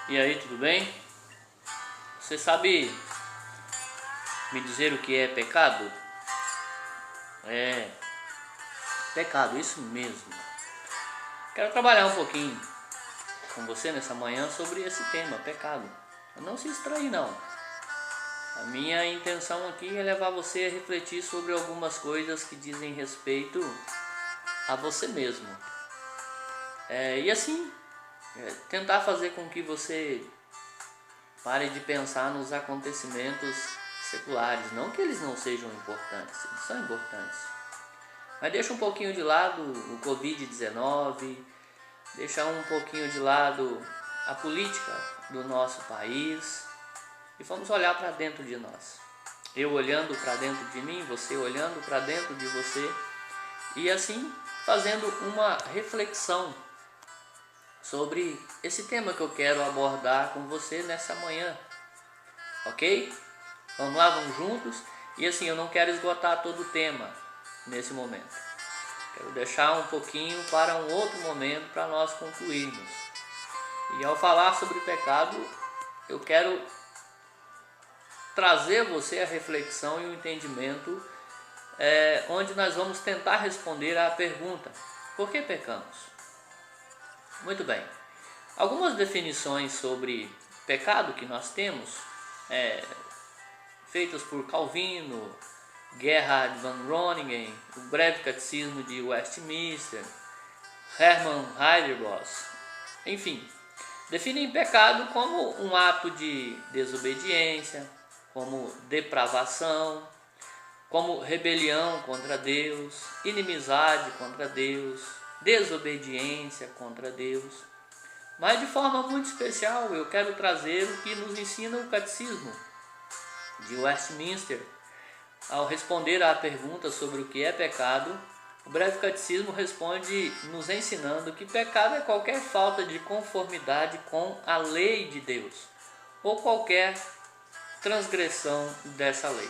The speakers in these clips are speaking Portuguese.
E aí, tudo bem? Você sabe me dizer o que é pecado? É, pecado, isso mesmo. Quero trabalhar um pouquinho com você nessa manhã sobre esse tema, pecado. Não se distrair não. A minha intenção aqui é levar você a refletir sobre algumas coisas que dizem respeito a você mesmo. E assim, tentar fazer com que você pare de pensar nos acontecimentos seculares. Não que eles não sejam importantes, eles são importantes. Mas deixa um pouquinho de lado o Covid-19, deixa um pouquinho de lado a política do nosso país e vamos olhar para dentro de nós. Eu olhando para dentro de mim, você olhando para dentro de você e assim fazendo uma reflexão sobre esse tema que eu quero abordar com você nessa manhã, ok? Vamos lá, vamos juntos. E assim, eu não quero esgotar todo o tema nesse momento. Quero deixar um pouquinho para um outro momento para nós concluirmos. E ao falar sobre pecado, eu quero trazer você a reflexão e o entendimento, onde nós vamos tentar responder à pergunta: por que pecamos? Muito bem. Algumas definições sobre pecado que nós temos, feitas por Calvino, Gerhard von Groningen, o Breve Catecismo de Westminster, Hermann Heidelberg, enfim, definem pecado como um ato de desobediência, como depravação, como rebelião contra Deus, inimizade contra Deus, desobediência contra Deus. Mas de forma muito especial eu quero trazer o que nos ensina o Catecismo de Westminster. Ao responder à pergunta sobre o que é pecado, o Breve Catecismo responde nos ensinando que pecado é qualquer falta de conformidade com a lei de Deus, ou qualquer transgressão dessa lei.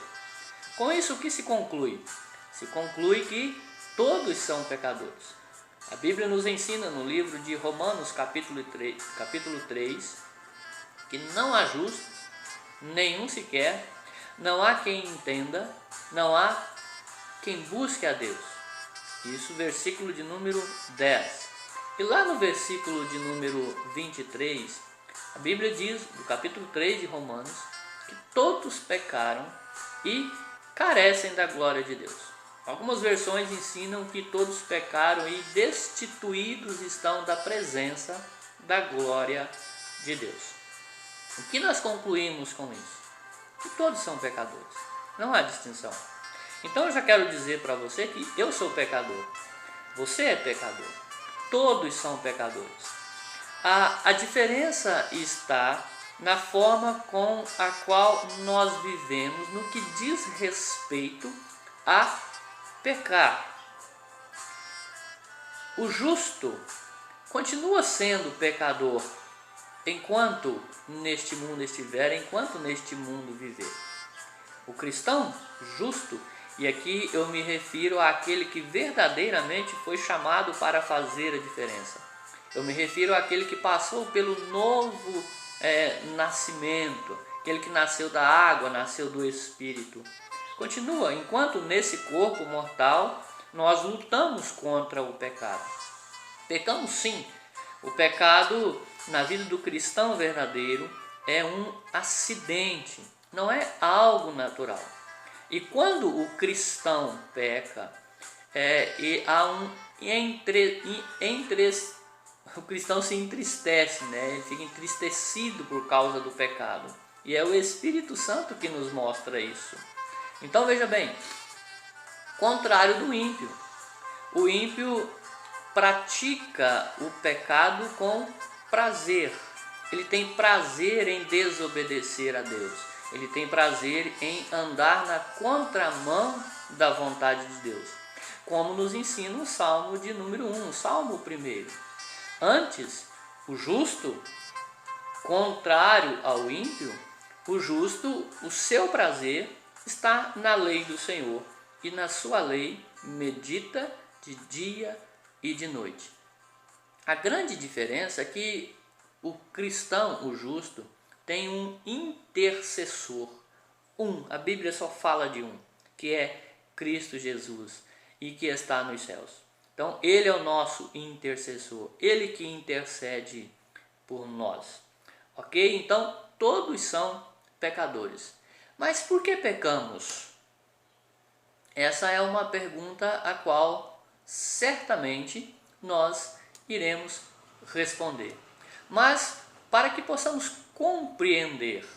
Com isso, o que se conclui? Se conclui que todos são pecadores. A Bíblia nos ensina no livro de Romanos, capítulo 3, que não há justo, nenhum sequer, não há quem entenda, não há quem busque a Deus. Isso, versículo de número 10. E lá no versículo de número 23, a Bíblia diz, no capítulo 3 de Romanos, que todos pecaram e carecem da glória de Deus. Algumas versões ensinam que todos pecaram e destituídos estão da presença da glória de Deus. O que nós concluímos com isso? Que todos são pecadores, não há distinção. Então eu já quero dizer para você que eu sou pecador, você é pecador, todos são pecadores. A diferença está na forma com a qual nós vivemos no que diz respeito a pecar. O justo continua sendo pecador enquanto neste mundo estiver, enquanto neste mundo viver. O cristão justo, e aqui eu me refiro àquele que verdadeiramente foi chamado para fazer a diferença. Eu me refiro àquele que passou pelo novo nascimento, aquele que nasceu da água, nasceu do Espírito. Continua, enquanto nesse corpo mortal nós lutamos contra o pecado. Pecamos sim. O pecado na vida do cristão verdadeiro é um acidente, não é algo natural. E quando o cristão peca, o cristão se entristece, ele fica entristecido por causa do pecado. E é o Espírito Santo que nos mostra isso. Então veja bem, contrário do ímpio. O ímpio pratica o pecado com prazer. Ele tem prazer em desobedecer a Deus. Ele tem prazer em andar na contramão da vontade de Deus. Como nos ensina o Salmo de número 1, o Salmo 1. Antes, o justo, contrário ao ímpio, o justo, o seu prazer está na lei do Senhor, e na sua lei medita de dia e de noite. A grande diferença é que o cristão, o justo, tem um intercessor. A Bíblia só fala de um, que é Cristo Jesus e que está nos céus. Então, ele é o nosso intercessor, ele que intercede por nós. Ok? Então, todos são pecadores. Mas por que pecamos? Essa é uma pergunta a qual certamente nós iremos responder. Mas para que possamos compreender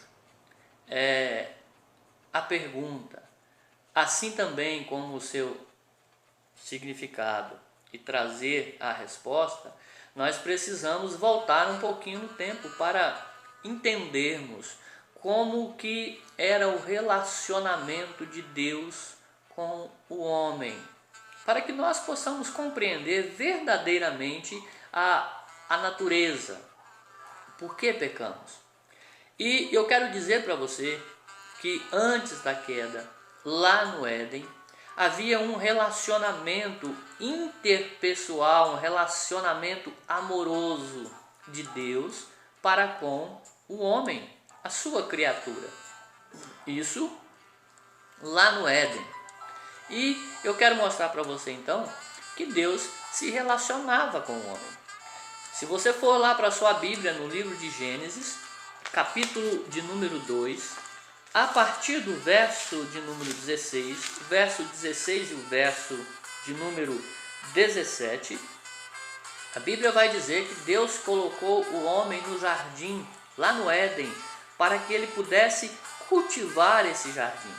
a pergunta, assim também como o seu significado, e trazer a resposta, nós precisamos voltar um pouquinho no tempo para entendermos como que era o relacionamento de Deus com o homem, para que nós possamos compreender verdadeiramente a natureza, por que pecamos. E eu quero dizer para você que antes da queda, lá no Éden, havia um relacionamento interpessoal, um relacionamento amoroso de Deus para com o homem, a sua criatura. Isso lá no Éden. E eu quero mostrar para você então que Deus se relacionava com o homem. Se você for lá para a sua Bíblia, no livro de Gênesis, capítulo de número 2, a partir do verso de número 16, o verso 16 e o verso de número 17, a Bíblia vai dizer que Deus colocou o homem no jardim, lá no Éden, para que ele pudesse cultivar esse jardim.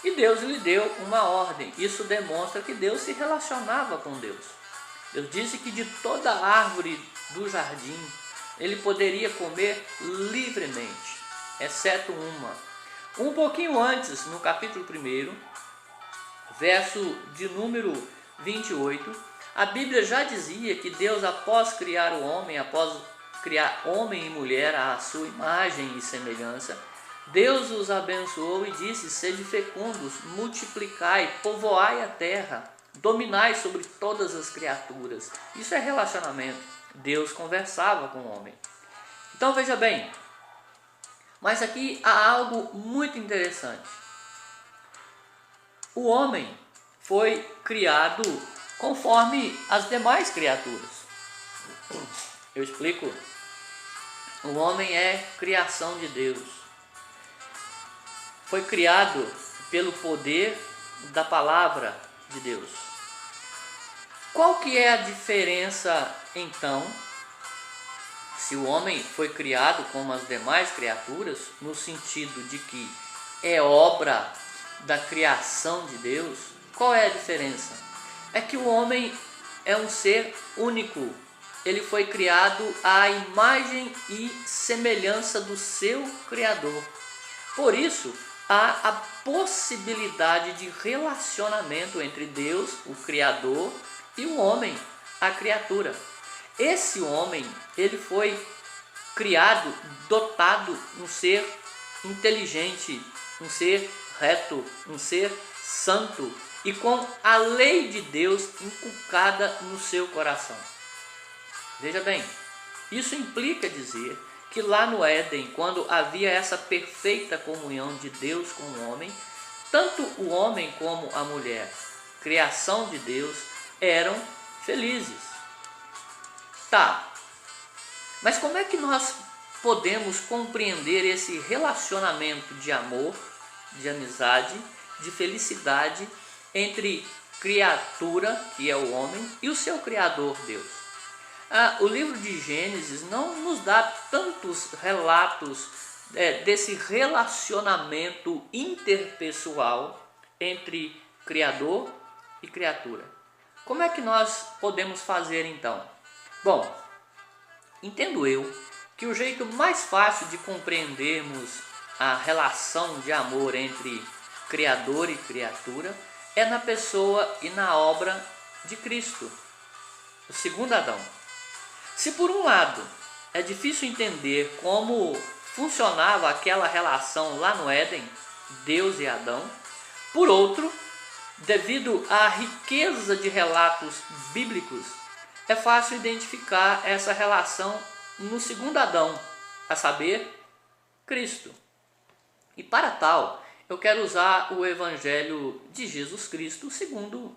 E Deus lhe deu uma ordem. Isso demonstra que Deus se relacionava com Deus. Deus disse que de toda árvore do jardim ele poderia comer livremente, exceto uma. Um pouquinho antes, no capítulo 1, verso de número 28, a Bíblia já dizia que Deus, após criar o homem, após criar homem e mulher à sua imagem e semelhança, Deus os abençoou e disse: sede fecundos, multiplicai, povoai a terra, dominai sobre todas as criaturas. Isso é relacionamento. Deus conversava com o homem. Então veja bem, mas aqui há algo muito interessante. O homem foi criado conforme as demais criaturas. Eu explico. O homem é criação de Deus. Foi criado pelo poder da palavra de Deus. Qual que é a diferença então? Se o homem foi criado como as demais criaturas, no sentido de que é obra da criação de Deus, qual é a diferença? É que o homem é um ser único. Ele foi criado à imagem e semelhança do seu Criador. Por isso, há a possibilidade de relacionamento entre Deus, o Criador, e o homem, a criatura. Esse homem, ele foi criado, dotado, um ser inteligente, um ser reto, um ser santo e com a lei de Deus inculcada no seu coração. Veja bem, isso implica dizer que lá no Éden, quando havia essa perfeita comunhão de Deus com o homem, tanto o homem como a mulher, criação de Deus, eram felizes. Tá, mas como é que nós podemos compreender esse relacionamento de amor, de amizade, de felicidade entre criatura, que é o homem, e o seu Criador, Deus? O livro de Gênesis não nos dá tantos relatos desse relacionamento interpessoal entre Criador e criatura. Como é que nós podemos fazer então? Bom, entendo eu que o jeito mais fácil de compreendermos a relação de amor entre Criador e criatura é na pessoa e na obra de Cristo, o segundo Adão. Se por um lado é difícil entender como funcionava aquela relação lá no Éden, Deus e Adão, por outro, devido à riqueza de relatos bíblicos, é fácil identificar essa relação no segundo Adão, a saber, Cristo. E para tal, eu quero usar o Evangelho de Jesus Cristo segundo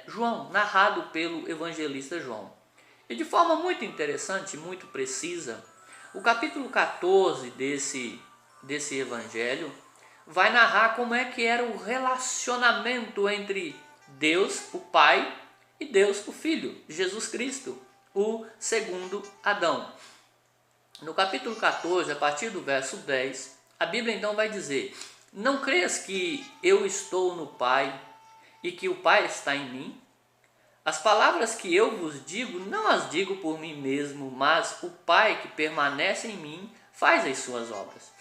João, narrado pelo evangelista João. E de forma muito interessante, muito precisa, o capítulo 14 desse Evangelho vai narrar como é que era o relacionamento entre Deus, o Pai, e Deus, o Filho, Jesus Cristo, o segundo Adão. No capítulo 14, a partir do verso 10, a Bíblia então vai dizer: não crês que eu estou no Pai e que o Pai está em mim? As palavras que eu vos digo, não as digo por mim mesmo, mas o Pai que permanece em mim faz as suas obras.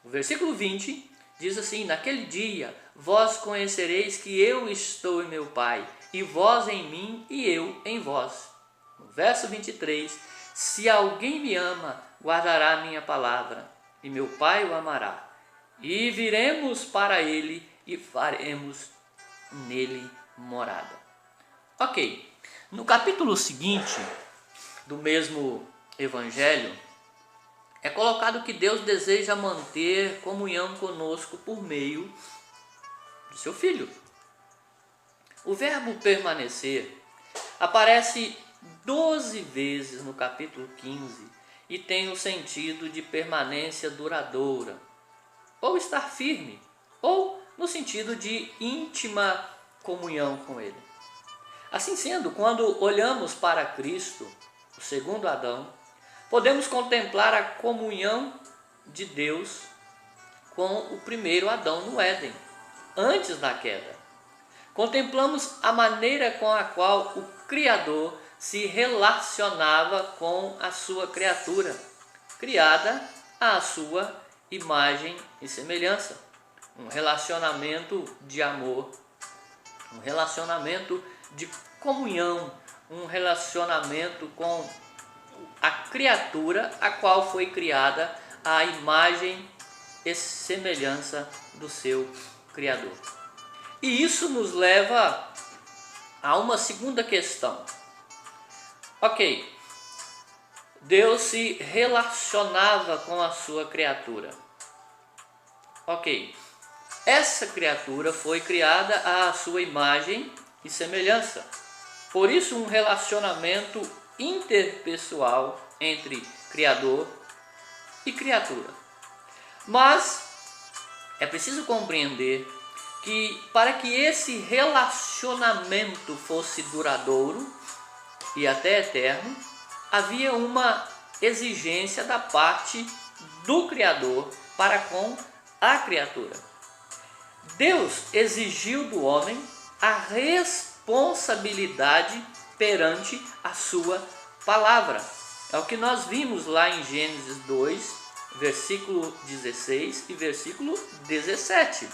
O versículo 20 diz assim: naquele dia vós conhecereis que eu estou em meu Pai, e vós em mim e eu em vós. No verso 23, se alguém me ama, guardará a minha palavra, e meu Pai o amará. E viremos para ele e faremos nele morada. Ok, no capítulo seguinte do mesmo evangelho, é colocado que Deus deseja manter comunhão conosco por meio de seu Filho. O verbo permanecer aparece 12 vezes no capítulo 15 e tem o sentido de permanência duradoura, ou estar firme, ou no sentido de íntima comunhão com Ele. Assim sendo, quando olhamos para Cristo, o segundo Adão, podemos contemplar a comunhão de Deus com o primeiro Adão no Éden, antes da queda. Contemplamos a maneira com a qual o Criador se relacionava com a sua criatura, criada à sua imagem e semelhança. Um relacionamento de amor, um relacionamento de comunhão, um relacionamento com a criatura a qual foi criada à imagem e semelhança do seu Criador. E isso nos leva a uma segunda questão. Ok, Deus se relacionava com a sua criatura. Ok, essa criatura foi criada à sua imagem e semelhança. Por isso, um relacionamento interpessoal entre Criador e criatura. Mas é preciso compreender que para que esse relacionamento fosse duradouro e até eterno, havia uma exigência da parte do Criador para com a criatura. Deus exigiu do homem a responsabilidade perante a sua palavra. É o que nós vimos lá em Gênesis 2, versículo 16 e versículo 17.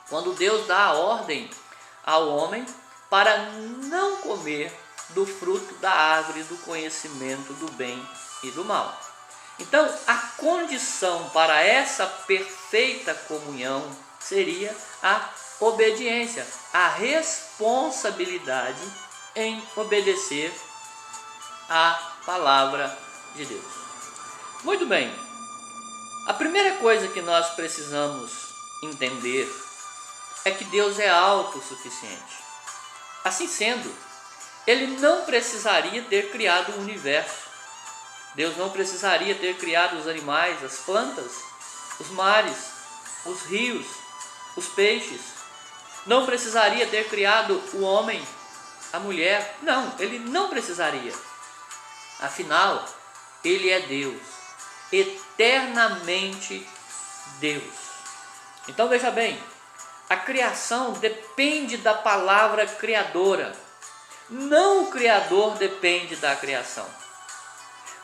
Quando Deus dá a ordem ao homem para não comer do fruto da árvore do conhecimento do bem e do mal. Então, a condição para essa perfeita comunhão seria a obediência, a responsabilidade em obedecer à palavra de Deus. Muito bem, a primeira coisa que nós precisamos entender é que Deus é autossuficiente. Assim sendo, Ele não precisaria ter criado o universo. Deus não precisaria ter criado os animais, as plantas, os mares, os rios, os peixes. Não precisaria ter criado o homem, a mulher. Não, Ele não precisaria. Afinal, Ele é Deus, eternamente Deus. Então veja bem, a criação depende da palavra criadora. Não o Criador depende da criação.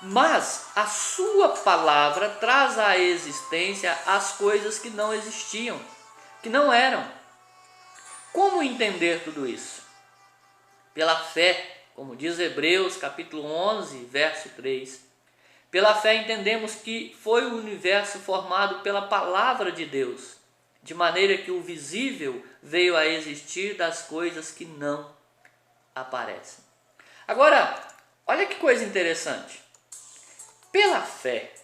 Mas a sua palavra traz à existência as coisas que não existiam, que não eram. Como entender tudo isso? Pela fé, como diz Hebreus capítulo 11, verso 3. Pela fé entendemos que foi o universo formado pela palavra de Deus, de maneira que o visível veio a existir das coisas que não aparecem. Agora, olha que coisa interessante. Pela fé,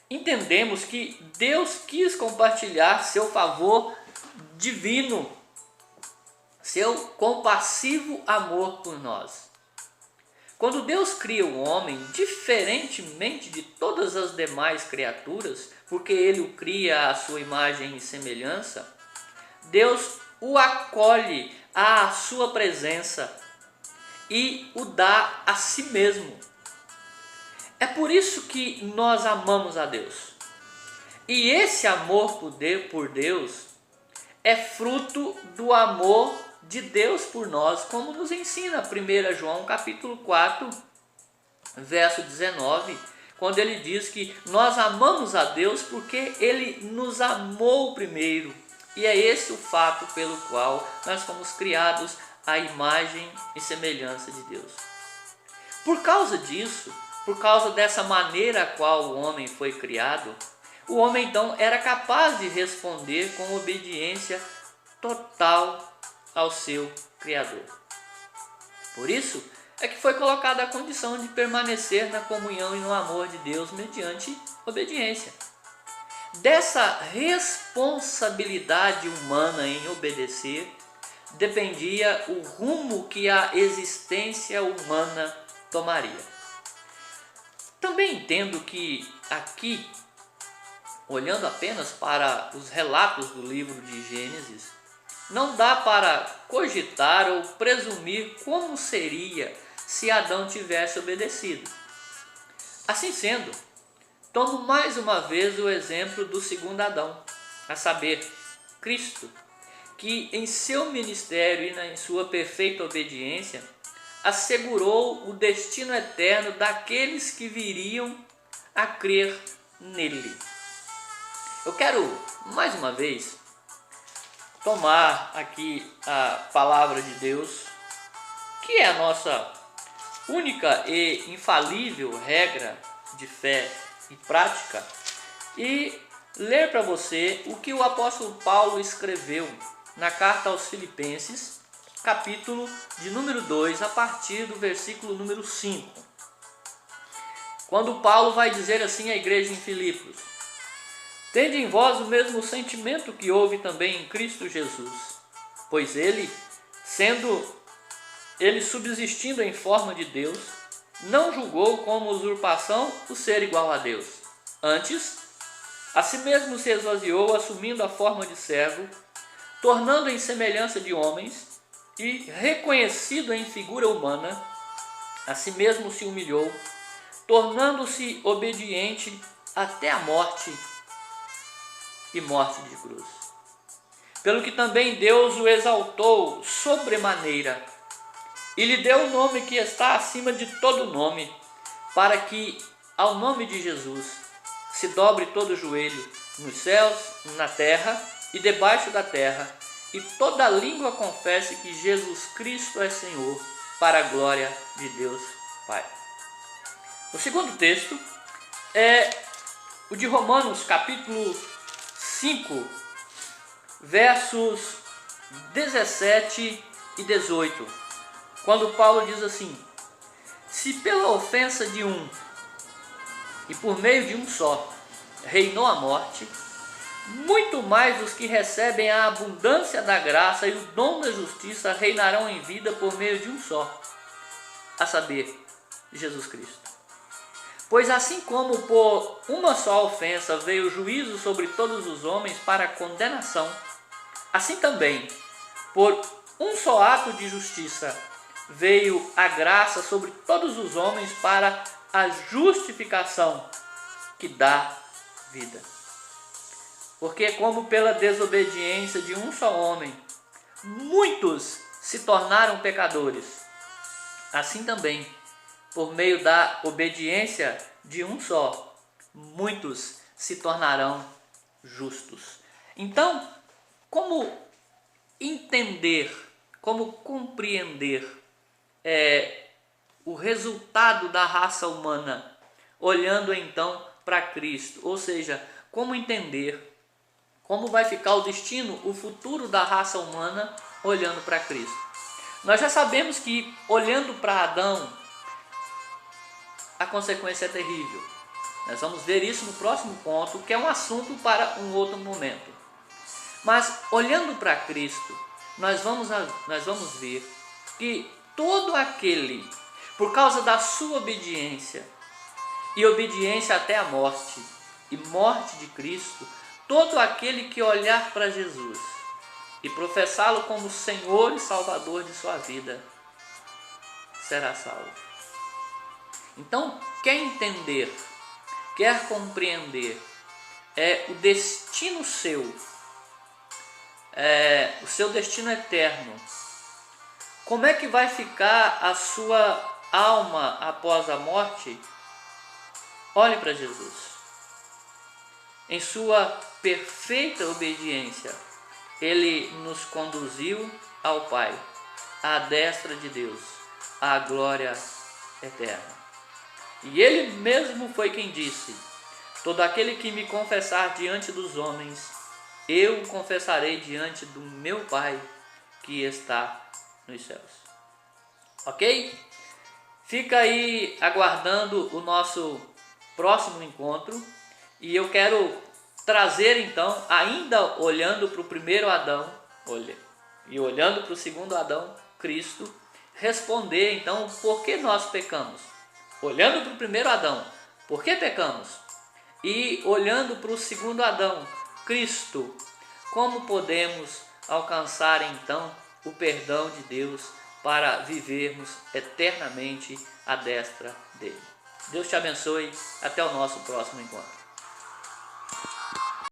entendemos que Deus quis compartilhar seu favor divino, seu compassivo amor por nós. Quando Deus cria o homem, diferentemente de todas as demais criaturas, porque Ele o cria à sua imagem e semelhança, Deus o acolhe à sua presença e o dá a si mesmo. É por isso que nós amamos a Deus. E esse amor por Deus é fruto do amor de Deus por nós, como nos ensina 1 João capítulo 4, verso 19, quando ele diz que nós amamos a Deus porque Ele nos amou primeiro. E é esse o fato pelo qual nós fomos criados à imagem e semelhança de Deus. Por causa disso, por causa dessa maneira a qual o homem foi criado, o homem então era capaz de responder com obediência total ao seu Criador. Por isso é que foi colocada a condição de permanecer na comunhão e no amor de Deus mediante obediência. Dessa responsabilidade humana em obedecer dependia o rumo que a existência humana tomaria. Também entendo que aqui, olhando apenas para os relatos do livro de Gênesis, não dá para cogitar ou presumir como seria se Adão tivesse obedecido. Assim sendo, tomo mais uma vez o exemplo do segundo Adão, a saber, Cristo, que em seu ministério e em sua perfeita obediência assegurou o destino eterno daqueles que viriam a crer nele. Eu quero, mais uma vez, tomar aqui a palavra de Deus, que é a nossa única e infalível regra de fé e prática, e ler para você o que o apóstolo Paulo escreveu na carta aos Filipenses, capítulo de número 2, a partir do versículo número 5. Quando Paulo vai dizer assim à igreja em Filipos: tende em vós o mesmo sentimento que houve também em Cristo Jesus, pois ele subsistindo em forma de Deus, não julgou como usurpação o ser igual a Deus. Antes, a si mesmo se esvaziou, assumindo a forma de servo, tornando em semelhança de homens, e reconhecido em figura humana, a si mesmo se humilhou, tornando-se obediente até a morte e morte de cruz. Pelo que também Deus o exaltou sobremaneira e lhe deu o nome que está acima de todo nome, para que ao nome de Jesus se dobre todo o joelho nos céus, na terra e debaixo da terra, e toda língua confesse que Jesus Cristo é Senhor, para a glória de Deus Pai. O segundo texto é o de Romanos, capítulo 5, versos 17 e 18, quando Paulo diz assim: se pela ofensa de um e por meio de um só reinou a morte, muito mais os que recebem a abundância da graça e o dom da justiça reinarão em vida por meio de um só, a saber, Jesus Cristo. Pois assim como por uma só ofensa veio o juízo sobre todos os homens para condenação, assim também, por um só ato de justiça, veio a graça sobre todos os homens para a justificação que dá vida. Porque como pela desobediência de um só homem, muitos se tornaram pecadores, assim também, por meio da obediência de um só, muitos se tornarão justos. Então, como entender, como compreender o resultado da raça humana, olhando então para Cristo? Ou seja, como entender como vai ficar o destino, o futuro da raça humana olhando para Cristo? Nós já sabemos que olhando para Adão, a consequência é terrível. Nós vamos ver isso no próximo ponto, que é um assunto para um outro momento. Mas olhando para Cristo, nós vamos ver que todo aquele, por causa da sua obediência, e obediência até a morte, e morte de Cristo, todo aquele que olhar para Jesus e professá-lo como Senhor e Salvador de sua vida, será salvo. Então, quer entender, quer compreender o destino seu, o seu destino eterno, como é que vai ficar a sua alma após a morte? Olhe para Jesus. Em sua perfeita obediência, Ele nos conduziu ao Pai, à destra de Deus, à glória eterna. E Ele mesmo foi quem disse: todo aquele que me confessar diante dos homens, eu o confessarei diante do meu Pai que está nos céus. Ok? Fica aí aguardando o nosso próximo encontro. E eu quero trazer então, ainda olhando para o primeiro Adão, e olhando para o segundo Adão, Cristo, responder então por que nós pecamos. Olhando para o primeiro Adão, por que pecamos? E olhando para o segundo Adão, Cristo, como podemos alcançar então o perdão de Deus para vivermos eternamente à destra dele. Deus te abençoe. Até o nosso próximo encontro.